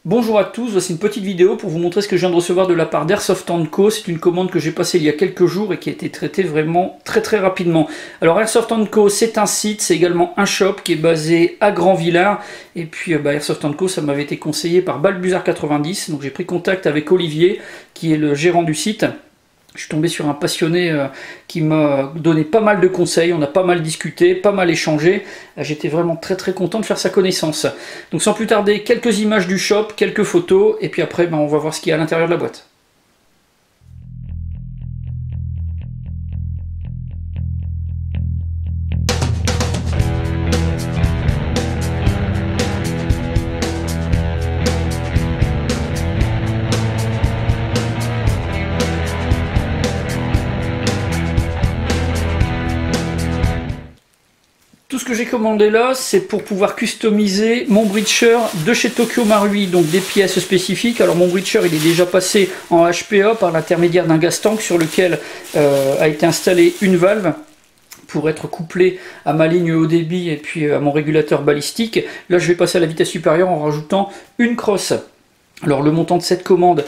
Bonjour à tous, voici une petite vidéo pour vous montrer ce que je viens de recevoir de la part d'Airsoft & Co. C'est une commande que j'ai passée il y a quelques jours et qui a été traitée vraiment très rapidement. Alors Airsoft & Co, c'est un site, c'est également un shop qui est basé à Grand-Villard. Et puis Airsoft & Co, ça m'avait été conseillé par Balbuzard90, donc j'ai pris contact avec Olivier qui est le gérant du site. Je suis tombé sur un passionné qui m'a donné pas mal de conseils, on a pas mal discuté, pas mal échangé. J'étais vraiment très content de faire sa connaissance. Donc sans plus tarder, quelques images du shop, quelques photos, et puis après on va voir ce qu'il y a à l'intérieur de la boîte. Tout ce que j'ai commandé là, c'est pour pouvoir customiser mon breacher de chez Tokyo Marui, donc des pièces spécifiques. Alors mon breacher, il est déjà passé en HPA par l'intermédiaire d'un gas tank sur lequel a été installée une valve pour être couplé à ma ligne haut débit et puis à mon régulateur balistique. Là, je vais passer à la vitesse supérieure en rajoutant une crosse. Alors le montant de cette commande,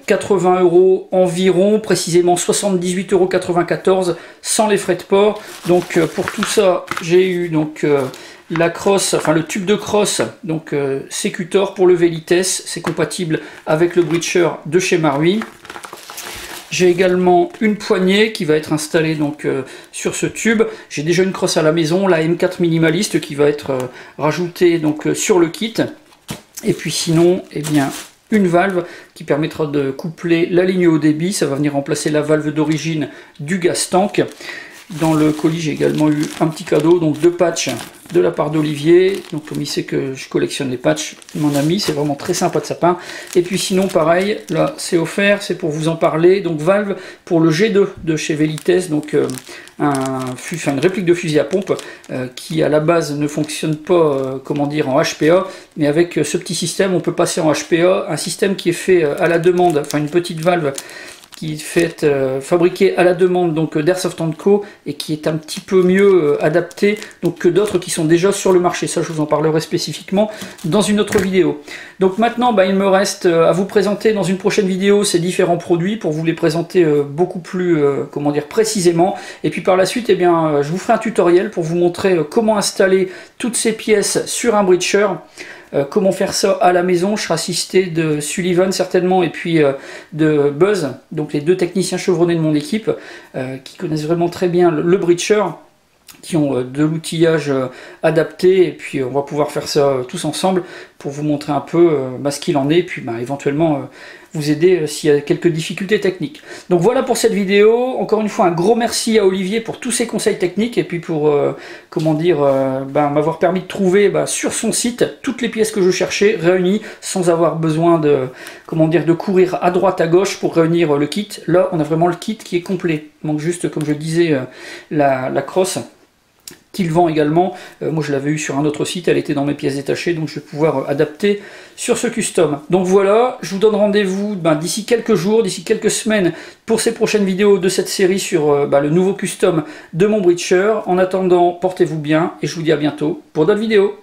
80 € environ, précisément 78,94 € sans les frais de port. Donc pour tout ça, j'ai eu donc la crosse, enfin le tube de crosse, donc Secutor pour lever vitesse, c'est compatible avec le breacher de chez Marui. J'ai également une poignée qui va être installée donc sur ce tube. J'ai déjà une crosse à la maison, la M4 minimaliste qui va être rajoutée donc sur le kit. Et puis sinon, eh bien, une valve qui permettra de coupler la ligne haut débit, ça va venir remplacer la valve d'origine du gas tank. Dans le colis, j'ai également eu un petit cadeau, donc 2 patchs de la part d'Olivier. Donc comme il sait que je collectionne les patchs, il m'en a mis, c'est vraiment très sympa de sa part. Et puis sinon pareil, là c'est offert, c'est pour vous en parler. Donc valve pour le G2 de chez Velites, donc une réplique de fusil à pompe qui à la base ne fonctionne pas comment dire en HPA, mais avec ce petit système on peut passer en HPA, un système qui est fait à la demande, enfin une petite valve qui est faite, fabriquée à la demande donc d'Airsoft & Co et qui est un petit peu mieux adapté donc que d'autres qui sont déjà sur le marché. Ça, je vous en parlerai spécifiquement dans une autre vidéo. Donc maintenant, il me reste à vous présenter dans une prochaine vidéo ces différents produits pour vous les présenter beaucoup plus comment dire précisément. Et puis par la suite, eh bien, je vous ferai un tutoriel pour vous montrer comment installer toutes ces pièces sur un breacher. Comment faire ça à la maison. Je serai assisté de Sullivan certainement et puis de Buzz, donc les 2 techniciens chevronnés de mon équipe qui connaissent vraiment très bien le breacher, qui ont de l'outillage adapté, et puis on va pouvoir faire ça tous ensemble pour vous montrer un peu ce qu'il en est, et puis éventuellement vous aider s'il y a quelques difficultés techniques. Donc voilà pour cette vidéo. Encore une fois, un gros merci à Olivier pour tous ses conseils techniques et puis pour comment dire m'avoir permis de trouver sur son site toutes les pièces que je cherchais réunies sans avoir besoin de comment dire de courir à droite à gauche pour réunir le kit. Là on a vraiment le kit qui est complet. Il manque juste, comme je le disais, la crosse qu'il vend également. Moi je l'avais eu sur un autre site, elle était dans mes pièces détachées, donc je vais pouvoir adapter sur ce custom. Donc voilà, je vous donne rendez-vous d'ici quelques jours, d'ici quelques semaines pour ces prochaines vidéos de cette série sur le nouveau custom de mon breacher. En attendant, portez-vous bien et je vous dis à bientôt pour d'autres vidéos.